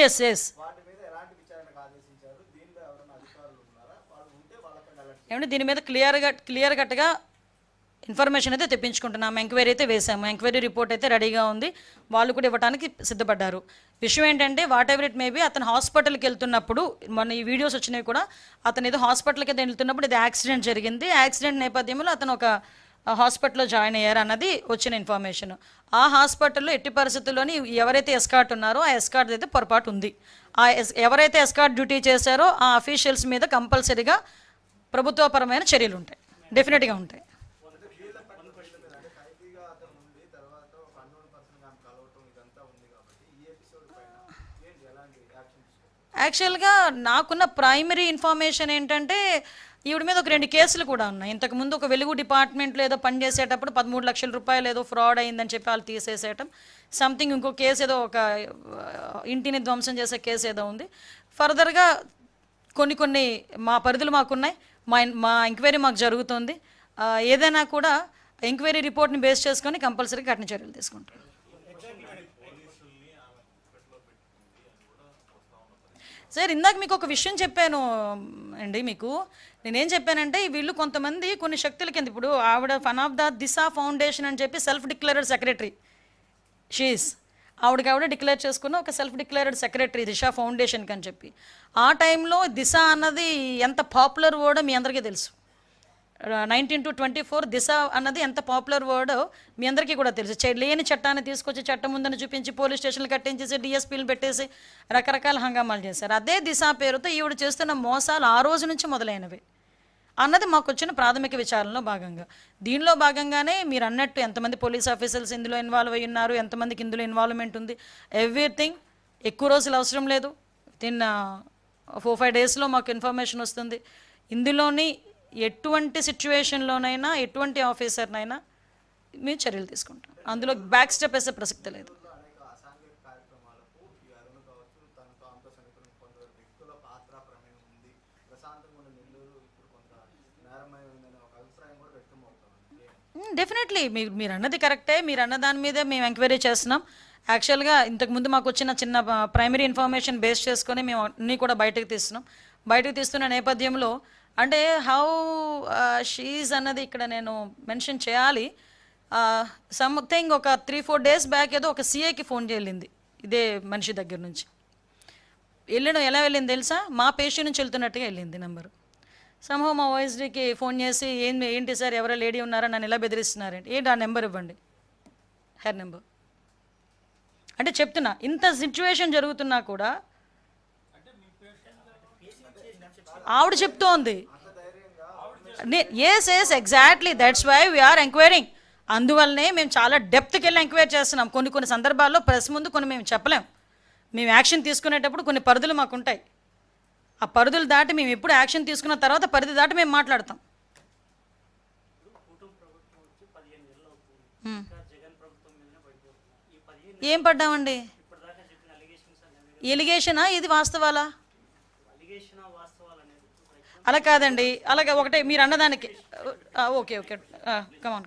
Yes yes ఏమంటే దీని మీద క్లియర్ కట్గా ఇన్ఫర్మేషన్ అయితే తెప్పించుకుంటున్నాము. ఎంక్వైరీ అయితే వేసాము. ఎంక్వైరీ రిపోర్ట్ అయితే రెడీగా ఉంది. వాళ్ళు కూడా ఇవ్వడానికి సిద్ధపడ్డారు. విషయం ఏంటంటే వాట్ ఎవర్ ఇట్ మేబీ అతను హాస్పిటల్కి వెళ్తున్నప్పుడు మన ఈ వీడియోస్ వచ్చినవి కూడా అతను ఏదో హాస్పిటల్కి అయితే వెళ్తున్నప్పుడు ఇది యాక్సిడెంట్ జరిగింది. యాక్సిడెంట్ నేపథ్యంలో అతను ఒక హాస్పిటల్లో జాయిన్ అయ్యారు అన్నది వచ్చిన ఇన్ఫర్మేషన్. ఆ హాస్పిటల్లో ఎట్టి పరిస్థితుల్లోని ఎవరైతే ఎస్కార్ట్ ఉన్నారో ఆ ఎస్కార్ట్ అయితే పొరపాటు ఉంది. ఎవరైతే ఎస్కార్ట్ డ్యూటీ చేశారో ఆ అఫీషియల్స్ మీద కంపల్సరీగా ప్రభుత్వపరమైన చర్యలు ఉంటాయి, డెఫినెట్గా ఉంటాయి. యాక్చువల్గా నాకున్న ప్రైమరీ ఇన్ఫర్మేషన్ ఏంటంటే ఈవిడ మీద ఒక 2 కేసులు కూడా ఉన్నాయి. ఇంతకుముందు ఒక వెలుగు డిపార్ట్మెంట్లో ఏదో పనిచేసేటప్పుడు 13 లక్షల రూపాయలు ఏదో ఫ్రాడ్ అయిందని చెప్పి వాళ్ళు తీసేసేయటం, సంథింగ్ ఇంకో కేసు ఏదో ఒక ఇంటిని ధ్వంసం చేసే కేసు ఏదో ఉంది. ఫర్దర్గా కొన్ని మా పరిధులు మాకున్నాయి. మా ఎంక్వైరీ మాకు జరుగుతుంది. ఏదైనా కూడా ఎంక్వైరీ రిపోర్ట్ని బేస్ చేసుకొని కంపల్సరీగా కఠిన చర్యలు తీసుకుంటాం. సార్ ఇందాక మీకు ఒక విషయం చెప్పాను అండి. మీకు నేనేం చెప్పానంటే వీళ్ళు కొంతమంది కొన్ని శక్తుల కింద, ఇప్పుడు ఆవిడ one of the Disha foundation అని చెప్పి సెల్ఫ్ డిక్లేర్డ్ సెక్రటరీ షీస్, ఆవిడ డిక్లేర్ చేసుకున్న ఒక సెల్ఫ్ డిక్లేర్డ్ సెక్రటరీ దిశా ఫౌండేషన్కి అని చెప్పి. ఆ టైంలో దిశ అన్నది ఎంత పాపులర్ వర్డ్ మీ అందరికీ తెలుసు. 19 to 24 దిశ అన్నది ఎంత పాపులర్ వర్డ్ మీ అందరికీ కూడా తెలుసు. లేని చట్టాన్ని తీసుకొచ్చి చట్టం ముందని చూపించి పోలీస్ స్టేషన్లు కట్టించేసి డిఎస్పీలు పెట్టేసి రకరకాల హంగామాలు చేశారు. అదే దిశ పేరుతో ఈవిడ చేస్తున్న మోసాలు ఆ రోజు నుంచి మొదలైనవి అన్నది మాకు వచ్చిన ప్రాథమిక విచారణలో భాగంగా. దీనిలో భాగంగానే మీరు అన్నట్టు ఎంతమంది పోలీస్ ఆఫీసర్స్ ఇందులో ఇన్వాల్వ్ అయ్యి ఉన్నారు, ఎంతమందికి ఇందులో ఇన్వాల్వ్మెంట్ ఉంది, ఎవ్రీథింగ్. ఎక్కువ రోజులు అవసరం లేదు, వితిన్ 4-5 డేస్లో మాకు ఇన్ఫర్మేషన్ వస్తుంది. ఇందులోని ఎటువంటి సిచ్యువేషన్లోనైనా ఎటువంటి ఆఫీసర్నైనా మేము చర్యలు తీసుకుంటాం. అందులో బ్యాక్ స్టెప్ వేసే ప్రసక్తి లేదు. డెఫినెట్లీ మీరు అన్నది కరెక్టే. మీరు అన్న దాని మీదే మేము ఎంక్వైరీ చేస్తున్నాం. యాక్చువల్గా ఇంతకుముందు మాకు వచ్చిన చిన్న ప్రైమరీ ఇన్ఫర్మేషన్ బేస్ చేసుకొని మేము అన్నీ కూడా బయటకు తీస్తున్న నేపథ్యంలో అంటే హౌ షీజ్ అన్నది ఇక్కడ నేను మెన్షన్ చేయాలి. సంథింగ్ ఒక 3-4 డేస్ బ్యాక్ ఏదో ఒక సిఐకి ఫోన్ చేయలింది ఇదే మనిషి దగ్గర నుంచి. ఎలా వెళ్ళింది తెలుసా? మా పేషెంట్ నుంచి వెళ్తున్నట్టుగా వెళ్ళింది నెంబరు. సంహో మా వాయిస్డీకి ఫోన్ చేసి ఏంటి సార్ ఎవరో లేడీ ఉన్నారా, నన్ను ఎలా బెదిరిస్తున్నారండి, ఏంటి ఆ నెంబర్ ఇవ్వండి, హెర్ నెంబర్ అంటే చెప్తున్నా. ఇంత సిచ్యువేషన్ జరుగుతున్నా కూడా ఆవిడ చెప్తోంది. Yes exactly, that's why we are enquiring. అందువల్లనే మేము చాలా డెప్త్కి వెళ్ళి ఎంక్వైరీ చేస్తున్నాం. కొన్ని సందర్భాల్లో ప్రెస్ ముందు కొన్ని మేము చెప్పలేం. మేము యాక్షన్ తీసుకునేటప్పుడు కొన్ని పరిధులు మాకు ఉంటాయి. ఆ పరిధులు దాటి మేము ఎప్పుడు యాక్షన్ తీసుకున్న తర్వాత పరిధి దాటి మేము మాట్లాడతాం. ఏం పడ్డామండి? ఎలిగేషనా ఇది వాస్తవాలా? అలా కాదండి, అలాగే ఒకటే మీరు అన్నదానికి ఓకే కమాన్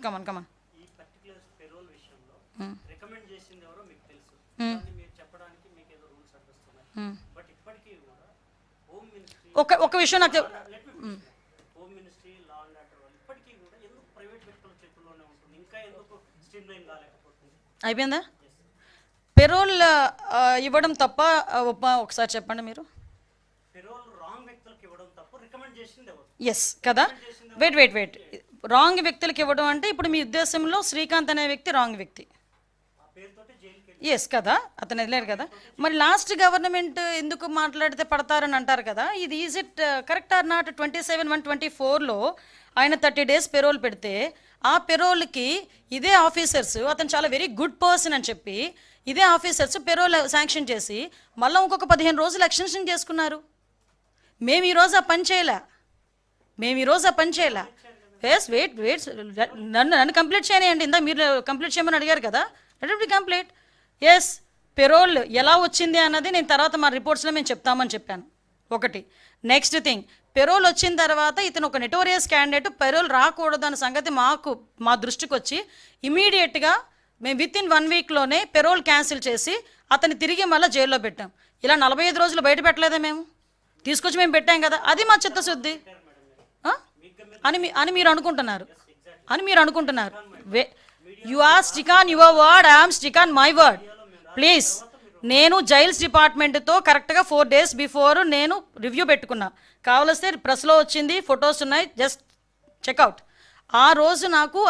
ఒక విషయం నాకు అయిపోయిందా? పెరోల్ ఇవ్వడం తప్ప ఒకసారి చెప్పండి మీరు. ఎస్ కదా, వెయిట్ రాంగ్ వ్యక్తులకు ఇవ్వడం అంటే ఇప్పుడు మీ ఉద్దేశంలో శ్రీకాంత్ అనే వ్యక్తి రాంగ్ వ్యక్తి, ఎస్ కదా, అతను వెళ్ళారు కదా. మరి లాస్ట్ గవర్నమెంట్ ఎందుకు మాట్లాడితే పడతారని అంటారు కదా, ఇది is it correct or not? 27/1/24లో ఆయన 30 days పెరోల్ పెడితే ఆ పెరోల్కి ఇదే ఆఫీసర్స్ అతను చాలా వెరీ గుడ్ పర్సన్ అని చెప్పి ఇదే ఆఫీసర్స్ పెరోల్ శాంక్షన్ చేసి మళ్ళీ ఇంకొక 15 రోజులు ఎక్స్టెన్షన్ చేసుకున్నారు. మేము ఈరోజు ఆ పని చేయలే. ఎస్ వెయిట్ నన్ను కంప్లీట్ చేయనియండి. ఇందా మీరు కంప్లీట్ చేయమని అడిగారు కదా, let it be complete. Yes, parole ఎలా వచ్చింది అన్నది నేను తర్వాత మా రిపోర్ట్స్లో మేము చెప్తామని చెప్పాను. ఒకటి. నెక్స్ట్ థింగ్, పెరోల్ వచ్చిన తర్వాత ఇతను ఒక నెటోరియస్ క్యాండిడేట్, పెరోల్ రాకూడదు అన్న సంగతి మా దృష్టికి వచ్చి ఇమీడియట్గా మేము విత్ ఇన్ 1 weekలోనే పెరోల్ క్యాన్సిల్ చేసి అతన్ని తిరిగి మళ్ళీ జైల్లో పెట్టాం. ఇలా 45 రోజులు బయట పెట్టలేదా మేము? తీసుకొచ్చి మేము పెట్టాం కదా, అది మా చిత్తశుద్ధి అని మీరు అనుకుంటున్నారు. You are stick on your word, I'm stick on my word. Please, నేను జైల్స్ డిపార్ట్మెంట్తో కరెక్ట్గా 4 days బిఫోర్ నేను రివ్యూ పెట్టుకున్నా. కావలిస్తే ప్రెస్లో వచ్చింది, ఫొటోస్ ఉన్నాయి, జస్ట్ చెక్అవుట్. ఆ రోజు నాకు ఆ